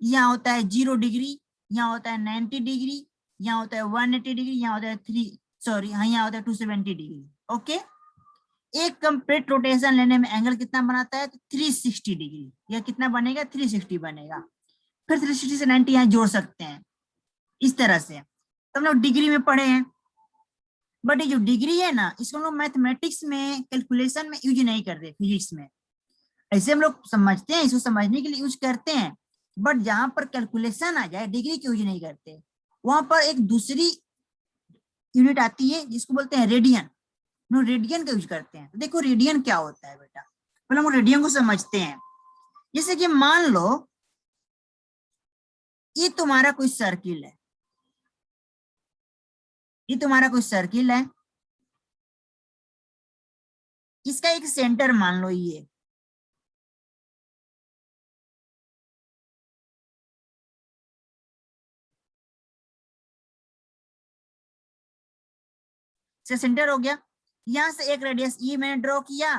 यहाँ होता है 0 डिग्री, यहाँ होता है 90 डिग्री, यहाँ होता है 180 डिग्री, यहाँ होता है यहाँ होता है 270 डिग्री। ओके एक कंप्लीट रोटेशन लेने में एंगल कितना बनाता है तो 360 डिग्री, या कितना बनेगा 360 बनेगा। फिर 360 से 90 यहाँ जोड़ सकते हैं, इस तरह से तो हम लोग डिग्री में पढ़े हैं। बट ये जो डिग्री है ना, इसको हम लोग मैथमेटिक्स में कैलकुलेशन में यूज नहीं करते, फिजिक्स में ऐसे हम लोग समझते हैं, इसको समझने के लिए यूज करते हैं, बट जहां पर कैलकुलेशन आ जाए डिग्री की यूज नहीं करते। वहां पर एक दूसरी यूनिट आती है जिसको बोलते हैं रेडियन, हम रेडियन का यूज करते हैं। तो देखो रेडियन क्या होता है बेटा, पहले हम रेडियन को समझते हैं। जैसे कि मान लो ये तुम्हारा कोई सर्किल है, ये तुम्हारा कोई सर्किल है, इसका एक सेंटर मान लो ये, से सेंटर हो गया। यहां से एक रेडियस ई मैंने ड्रॉ किया,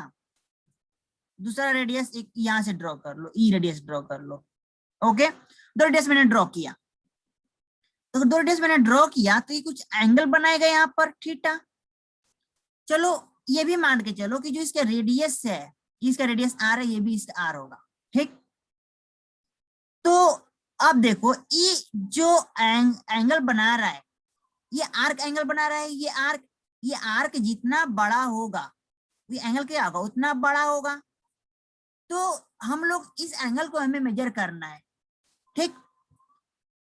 दूसरा रेडियस एक यहां से ड्रॉ कर लो, ई रेडियस ड्रॉ कर लो। ओके दो रेडियस मैंने ड्रॉ किया, तो दो रेडियस मैंने ड्रॉ किया तो ये कुछ एंगल बनाएगा यहाँ पर थीटा। चलो ये भी मान के चलो कि जो इसका रेडियस है, इसका रेडियस आर है, ये भी इसका आर होगा, ठीक। तो अब देखो ये जो एंगल बना रहा है, ये आर्क एंगल बना रहा है, ये आर्क जितना बड़ा होगा ये एंगल क्या होगा उतना बड़ा होगा। तो हम लोग इस एंगल को हमें मेजर करना है, ठीक।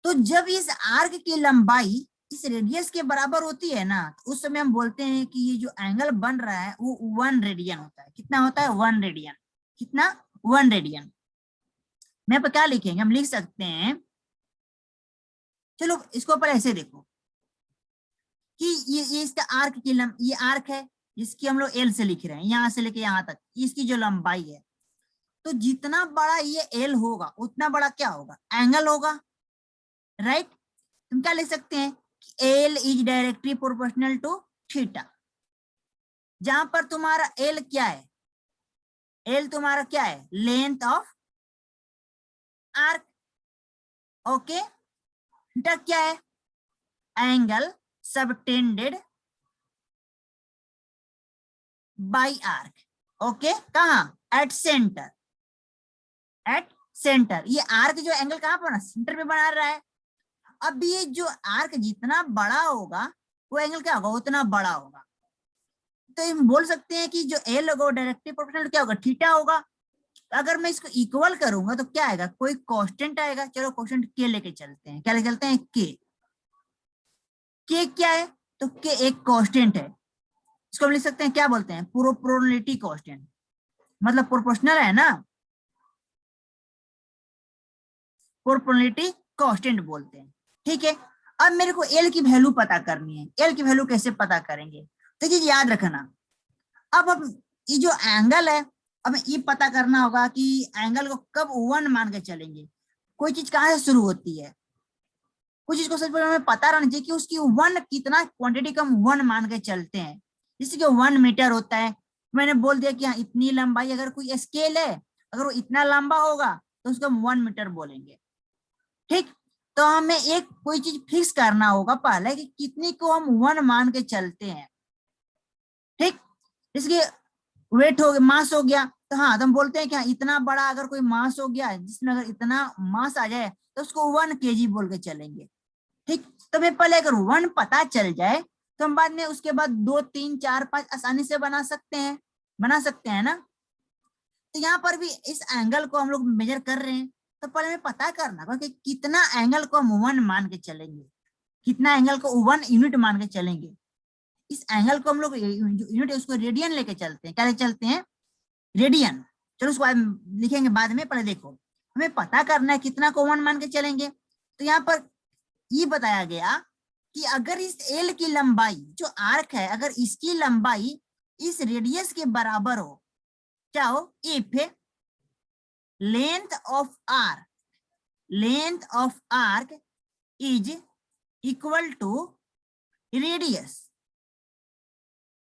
तो जब इस आर्क की लंबाई इस रेडियस के बराबर होती है ना, तो उस समय हम बोलते हैं कि ये जो एंगल बन रहा है वो 1 रेडियन होता है। कितना होता है? 1 रेडियन। कितना? 1 रेडियन। मैं पर क्या लिखेंगे? हम लिख सकते हैं, चलो इसको पर ऐसे देखो कि ये इसका आर्क की ये आर्क है जिसकी हम लोग एल से लिख रहे हैं, यहां से लेके यहां तक इसकी जो लंबाई है। तो जितना बड़ा ये एल होगा उतना बड़ा क्या होगा? एंगल होगा, राइट। तुम क्या लिख सकते हैं? L is directly proportional to theta. जहां पर तुम्हारा एल क्या है? एल तुम्हारा क्या है? Length of arc. Okay. Theta क्या है? Angle subtended by arc. Okay. कहा? At centre. At centre. ये आर्क जो एंगल कहां पर? सेंटर पे बना रहा है। अब ये जो आर्क जितना बड़ा होगा वो एंगल क्या होगा? उतना बड़ा होगा। तो हम बोल सकते हैं कि जो एल होगा वो डायरेक्टली प्रोपोर्शनल क्या होगा? थीटा होगा। अगर मैं इसको इक्वल करूंगा तो क्या आएगा? कोई कांस्टेंट आएगा। चलो कांस्टेंट के लेके चलते हैं। क्या लेके चलते हैं? के। के क्या है? तो के एक कांस्टेंट है। इसको हम लिख सकते हैं, क्या बोलते हैं? Proportionality constant. मतलब प्रोपोर्शनल है ना, प्रोपोर्शनलिटी कांस्टेंट बोलते हैं। ठीक है। अब मेरे को एल की वैल्यू पता करनी है। एल की वैल्यू कैसे पता करेंगे? तो ये याद रखना। अब ये जो एंगल है, अब ये पता करना होगा कि एंगल को कब 1 मान के चलेंगे। कोई चीज कहां से शुरू होती है? कुछ चीज को सबसे पहले हमें पता रहना चाहिए कि उसकी 1 कितना क्वांटिटी का हम 1 मान के चलते हैं। जैसे कि 1 मीटर होता है, मैंने बोल दिया कि हाँ इतनी लंबाई, अगर कोई स्केल है अगर वो इतना लंबा होगा तो उसको हम 1 मीटर बोलेंगे। ठीक। तो हमें एक कोई चीज फिक्स करना होगा पहले कि कितनी को हम 1 मान के चलते हैं। ठीक। इसके वेट हो गया, मास हो गया, तो हाँ तो हम बोलते हैं कि हाँ, इतना बड़ा अगर कोई मास हो गया जिसमें अगर इतना मास आ जाए तो उसको 1 kg बोल के चलेंगे। ठीक। तो मैं पहले अगर 1 पता चल जाए तो हम बाद में उसके बाद 2 3 4 5 आसानी से बना सकते हैं। बना सकते हैं ना। तो यहाँ पर भी इस एंगल को हम लोग मेजर कर रहे हैं, तो पहले हमें पता करना होगा कि कितना एंगल को हम 1 मान के चलेंगे। कितना एंगल को 1 यूनिट मान के चलेंगे। इस एंगल को हम लोग यूनिट उसको रेडियन लेके चलते हैं। क्या लेके चलते हैं? रेडियन। चलो उसको लिखेंगे बाद में, पहले देखो हमें पता करना है कितना को 1 मान के चलेंगे। तो यहाँ पर ये बताया गया कि अगर इस एल की लंबाई जो आर्क है, अगर इसकी लंबाई इस रेडियस के बराबर हो, क्या हो? If length of arc, length of arc is equal to radius,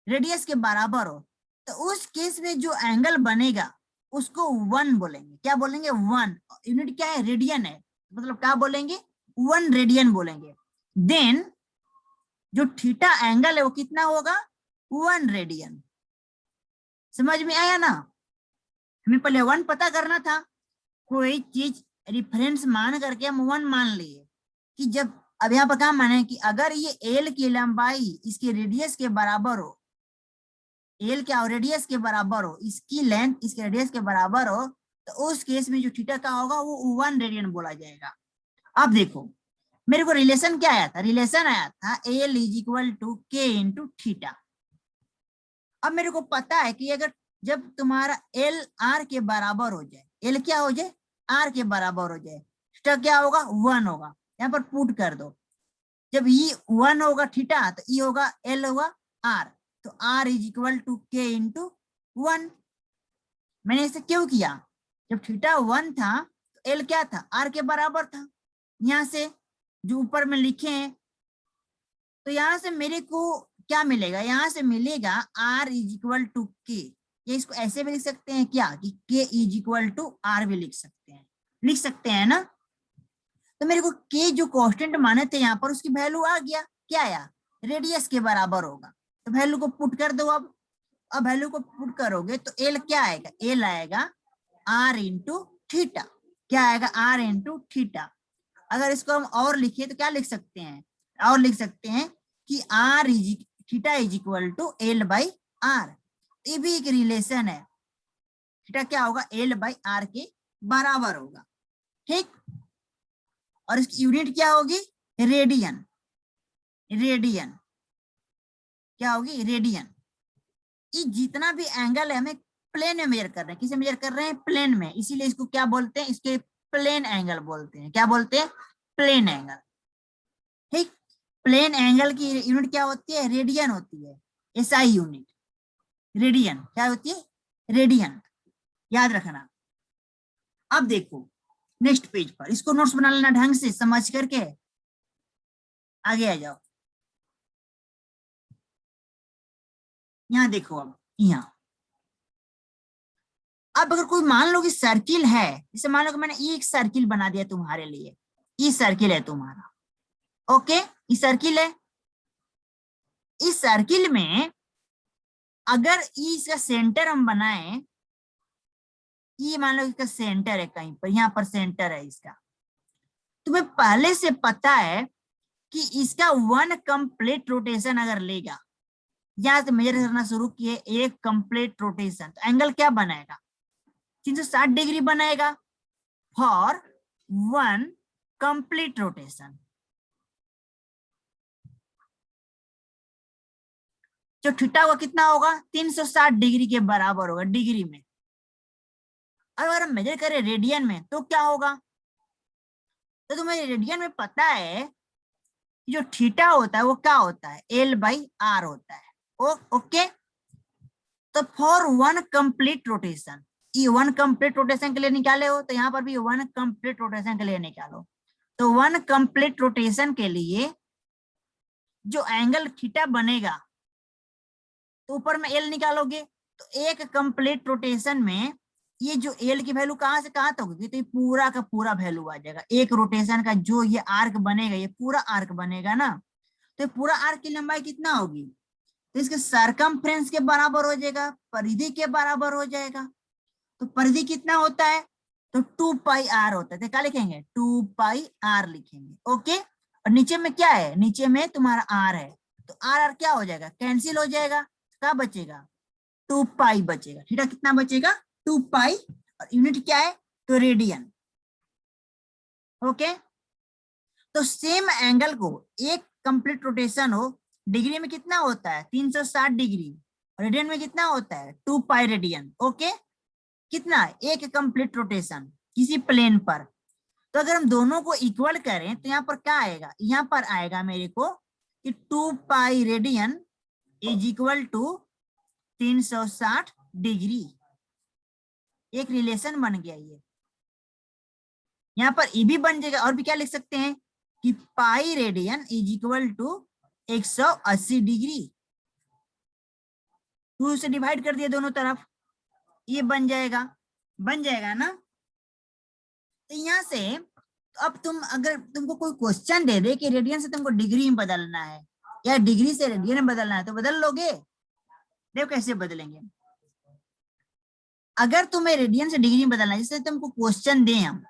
radius के बराबर हो, तो उस केस में जो एंगल बनेगा उसको 1 बोलेंगे। क्या बोलेंगे? 1। यूनिट क्या है? रेडियन है। मतलब क्या बोलेंगे? 1 रेडियन बोलेंगे। देन जो थीटा एंगल है वो कितना होगा? 1 रेडियन। समझ में आया ना? हमें पहले 1 पता करना था। कोई चीज रिफरेंस मान करके हम 1 मान लिए कि जब, अब यहाँ पर क्या माने कि अगर ये एल की लंबाई इसके रेडियस के बराबर हो, एल क्या हो? रेडियस के बराबर हो, इसकी लेंथ इसके रेडियस के बराबर हो, तो उस केस में जो थीटा का होगा वो 1 रेडियन बोला जाएगा। अब देखो मेरे को रिलेशन क्या आया था? रिलेशन आया था एल इज इक्वल टू के इंटू थीटा। अब मेरे को पता है कि अगर जब तुम्हारा एल आर के बराबर हो जाए, एल क्या हो जाए? आर के बराबर हो जाए, थीटा क्या होगा? 1 होगा। यहाँ पर पुट कर दो। जब ये 1 होगा थीटा तो ये होगा एल होगा आर, तो आर इज इक्वल टू के इंटू 1। मैंने इसे क्यों किया? जब थीटा 1 था तो एल क्या था? आर के बराबर था। यहाँ से जो ऊपर में लिखे हैं, तो यहाँ से मेरे को क्या मिलेगा? यहाँ से मिलेगा आर इज इक्वल टू के। ये इसको ऐसे भी लिख सकते हैं क्या कि के इज इक्वल टू आर भी लिख सकते हैं। लिख सकते हैं ना। तो मेरे को के जो कांस्टेंट माने थे यहाँ पर उसकी वैल्यू आ गया। क्या आया? रेडियस के बराबर होगा। तो वैल्यू को पुट कर दो। अब वैल्यू को पुट करोगे तो एल क्या आएगा? एल आएगा आर इंटू थीटा। क्या आएगा? R into theta. अगर इसको हम और लिखे तो क्या लिख सकते हैं? और लिख सकते हैं कि R is theta is equal to L by R. ये भी एक रिलेशन है। थीटा क्या होगा, एल बाई आर के बराबर होगा, ठीक। और इसकी यूनिट क्या होगी, रेडियन, रेडियन क्या होगी, रेडियन। ये जितना भी एंगल है हमें प्लेन में मेजर कर रहे हैं, किसे मेजर कर रहे हैं, प्लेन में, इसीलिए इसको क्या बोलते हैं, इसके प्लेन एंगल बोलते हैं, क्या बोलते हैं, प्लेन एंगल, ठीक। प्लेन एंगल की यूनिट क्या होती है, रेडियन होती है, एसआई यूनिट, रेडियन क्या होती है, रेडियन, याद रखना। अब देखो नेक्स्ट पेज पर, इसको नोट्स बना लेना ढंग से समझ करके, आगे आ जाओ। यहां देखो, अब यहाँ अब अगर कोई मान लो कि सर्किल है, जैसे मान लो कि मैंने एक सर्किल बना दिया तुम्हारे लिए, ये सर्किल है तुम्हारा, ओके, ये सर्किल है। इस सर्किल में अगर इसका सेंटर हम बनाए, ये मान लो इसका सेंटर है कहीं पर, यहाँ पर सेंटर है इसका, तुम्हें पहले से पता है कि इसका 1 कंप्लीट रोटेशन अगर लेगा, यहां से मेजर करना शुरू किए, एक कंप्लीट रोटेशन, तो एंगल क्या बनाएगा, 360 डिग्री बनाएगा फॉर 1 कंप्लीट रोटेशन। जो थीटा होगा कितना होगा, 360 डिग्री के बराबर होगा डिग्री में। अगर हम मेजर करें रेडियन में तो क्या होगा, तो तुम्हें रेडियन में पता है जो थीटा होता है वो क्या होता है, एल बाई आर होता है, ओके। तो फॉर 1 कंप्लीट रोटेशन, ये 1 कंप्लीट रोटेशन के लिए निकाले हो, तो यहाँ पर भी 1 कंप्लीट रोटेशन के लिए निकालो। तो 1 कंप्लीट रोटेशन के लिए जो एंगल थीटा बनेगा, तो ऊपर में एल निकालोगे, तो एक कंप्लीट रोटेशन में ये जो एल की वैल्यू कहां से कहां तक होगी, तो ये पूरा का पूरा वैल्यू आ जाएगा, एक रोटेशन का जो ये आर्क बनेगा, ये पूरा आर्क बनेगा ना, तो पूरा आर्क की लंबाई कितना होगी, तो इसके सरकमफ्रेंस के बराबर हो जाएगा, परिधि के बराबर हो जाएगा। तो परिधि कितना होता है, तो 2 पाई आर होता है, तो क्या लिखेंगे, 2 पाई आर लिखेंगे, ओके। और नीचे में क्या है, नीचे में तुम्हारा आर है, तो आर आर क्या हो जाएगा, कैंसिल हो जाएगा, क्या बचेगा, 2 पाई बचेगा, ठीक है, कितना बचेगा, 2 पाई, और यूनिट क्या है, तो रेडियन, ओके। तो सेम एंगल को एक कंप्लीट रोटेशन हो, डिग्री में कितना होता है, 360 डिग्री, रेडियन में कितना होता है, 2 पाई रेडियन, ओके। कितना, एक कंप्लीट रोटेशन किसी प्लेन पर। तो अगर हम दोनों को इक्वल करें तो यहाँ पर क्या आएगा, यहाँ पर आएगा मेरे को कि 2 pi radian is equal to 360 degree, एक रिलेशन बन गया ये। यहाँ पर ये भी बन जाएगा, और भी क्या लिख सकते हैं कि pi radian is equal to 180 degree, 2 से डिवाइड कर दिया दोनों तरफ, ये बन जाएगा, बन जाएगा ना। तो यहाँ से अब तुम, अगर तुमको कोई क्वेश्चन दे दे कि रेडियन से तुमको डिग्री में बदलना है या डिग्री से रेडियन में बदलना है, तो बदल लोगे, देखो कैसे बदलेंगे। अगर तुम्हें रेडियन से डिग्री में बदलना है, जैसे तुमको क्वेश्चन दें हम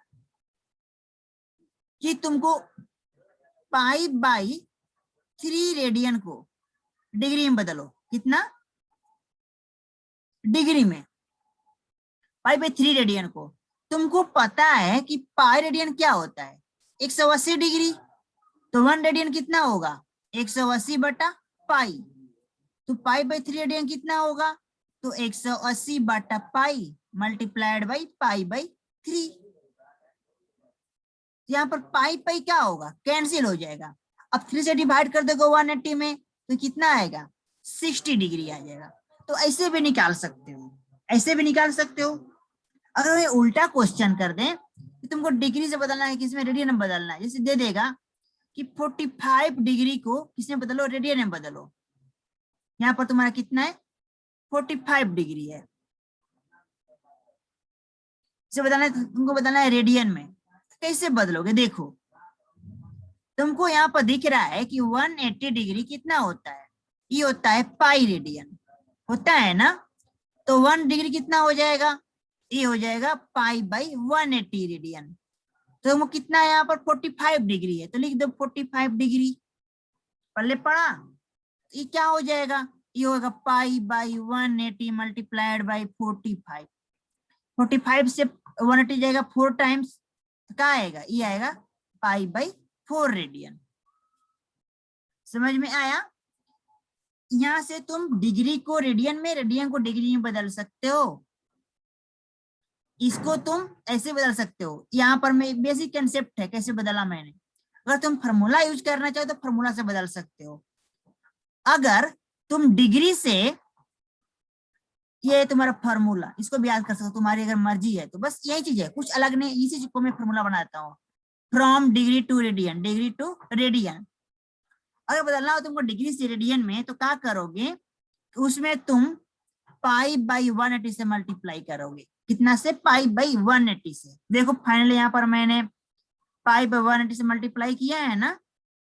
कि तुमको पाई बाई 3 रेडियन को डिग्री में बदलो, कितना, डिग्री में, पाई बाई 3 रेडियन को, तुमको पता है कि पाई रेडियन क्या होता है, 180 डिग्री, तो 1 रेडियन कितना होगा, 180 बटा पाई, तो पाई बाई 3 रेडियन कितना होगा, तो 180 बटा pi multiplied by pi by 3। यहाँ पर पाई पाई क्या होगा, कैंसिल हो जाएगा। अब 3 से डिवाइड कर दोगे 180 में, तो कितना आएगा, 60 डिग्री आ जाएगा। तो ऐसे भी निकाल सकते हो, ऐसे भी निकाल सकते हो। अगर ये उल्टा क्वेश्चन कर दें कि तुमको डिग्री से बदलना है, किसमें, रेडियन में बदलना है, जैसे दे देगा कि 45 डिग्री को किसमें बदलो, रेडियन में बदलो, यहाँ पर तुम्हारा कितना है, 45 डिग्री है, इसे बदलना है, तुमको बदलना है रेडियन में। कैसे बदलोगे, देखो तुमको यहाँ पर दिख रहा है कि 180 डिग्री कितना होता है, ये होता है पाई रेडियन, होता है ना। तो 1 डिग्री कितना हो जाएगा, ये हो जाएगा पाई बाई 180 रेडियन। तो वो कितना है, यहाँ पर 45 डिग्री है, तो लिख दो 45 डिग्री, पहले पढ़ा, ये क्या हो जाएगा, ये होगा पाई बाई 180 मल्टीप्लाइड बाई 45। 45 से 180 जाएगा 4 टाइम्स, क्या आएगा, ये आएगा π/4 रेडियन। समझ में आया? यहां से तुम डिग्री को रेडियन में, रेडियन को डिग्री में बदल सकते हो। इसको तुम ऐसे बदल सकते हो। यहाँ पर मैं बेसिक कंसेप्ट है कैसे बदला मैंने। अगर तुम फार्मूला यूज करना चाहो तो फार्मूला से बदल सकते हो। अगर तुम डिग्री से, ये तुम्हारा फार्मूला, इसको भी याद कर सकते हो, तुम्हारी अगर मर्जी है तो। बस यही चीज है, कुछ अलग नहीं। इसी चीज को मैं फार्मूला बनाता हूँ, from degree to radian, degree to radian. अगर बदलना हो तुमको डिग्री से रेडियन में तो क्या करोगे, उसमें तुम π/180 से मल्टीप्लाई करोगे। कितना से? π/180 से। देखो फाइनली यहाँ पर मैंने π/180 से मल्टीप्लाई किया है ना।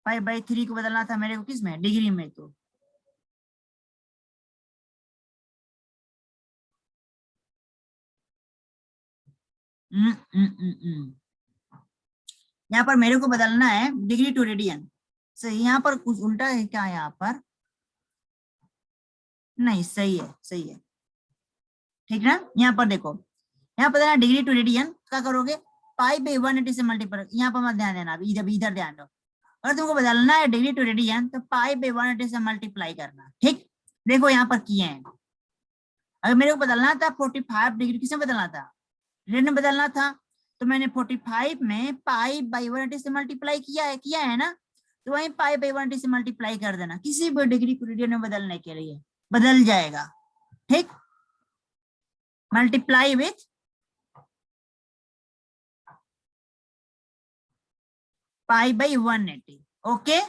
π/3 को बदलना था मेरे को किस में, डिग्री में। तो यहाँ पर मेरे को बदलना है डिग्री टू रेडियन। सही, यहाँ पर कुछ उल्टा है क्या? यहाँ पर नहीं, सही है, सही है, ठीक ना। यहाँ पर देखो, यहाँ पर देना डिग्री टू रेडियन, क्या करोगे, π/180 से मल्टीप्लाई। यहाँ पर मत ध्यान देना, इधर इधर ध्यान दो। अगर तुमको बदलना है डिग्री टू रेडियन तो π/180 से मल्टीप्लाई करना। ठीक, देखो यहाँ पर किए हैं। अगर मेरे को बदलना था 45 डिग्री, किसमें बदलना था, रेडियन में बदलना था, तो मैंने 45 में π/180 से मल्टीप्लाई किया है ना। तो वहीं π/180 से मल्टीप्लाई कर देना, किसी भी डिग्री को रेडियन में बदलने के लिए बदल जाएगा। ठीक, मल्टीप्लाई विथ π/180। ओके,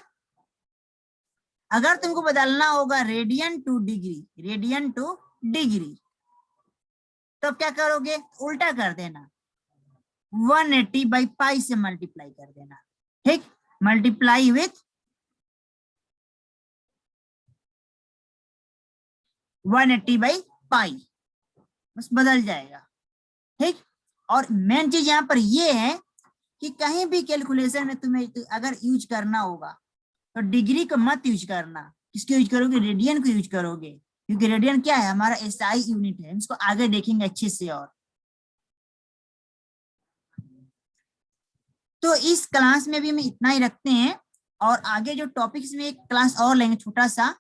अगर तुमको बदलना होगा radian two degree, radian two degree, तो क्या करोगे, उल्टा कर देना, 180/π से मल्टीप्लाई कर देना। ठीक, मल्टीप्लाई विथ 180/π, बस बदल जाएगा। ठीक, और मेन चीज यहाँ पर ये है कि कहीं भी कैलकुलेशन में तुम्हें अगर यूज करना होगा तो डिग्री को मत यूज करना। किसको यूज करोगे, रेडियन को यूज करोगे, क्योंकि रेडियन क्या है, हमारा एसआई यूनिट है। इसको आगे देखेंगे अच्छे से। और तो इस क्लास में भी हम इतना ही रखते हैं, और आगे जो टॉपिक्स में एक क्लास और लेंगे छोटा सा,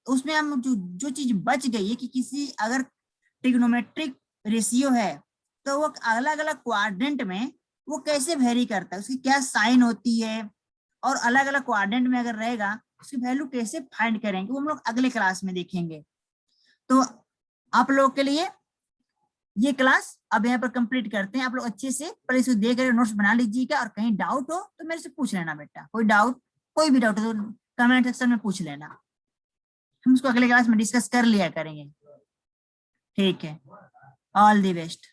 उसमें हम जो चीज बच गई है कि किसी अगर ट्रिग्नोमेट्रिक रेशियो है तो वो अलग अलग क्वाड्रेंट में वो कैसे वेरी करता है, उसकी क्या साइन होती है, और अलग अलग क्वाड्रेंट में अगर रहेगा उसकी वैल्यू कैसे फाइंड करेंगे, वो हम लोग अगले क्लास में देखेंगे। तो आप लोग के लिए ये क्लास अब यहाँ पर कंप्लीट करते हैं। आप लोग अच्छे से पहले इसको देख कर नोट्स बना लीजिएगा, और कहीं डाउट हो तो मेरे से पूछ लेना बेटा। कोई डाउट, कोई भी डाउट हो तो कमेंट सेक्शन में पूछ लेना, हम उसको अगले क्लास में डिस्कस कर लिया करेंगे। ठीक है, ऑल द बेस्ट।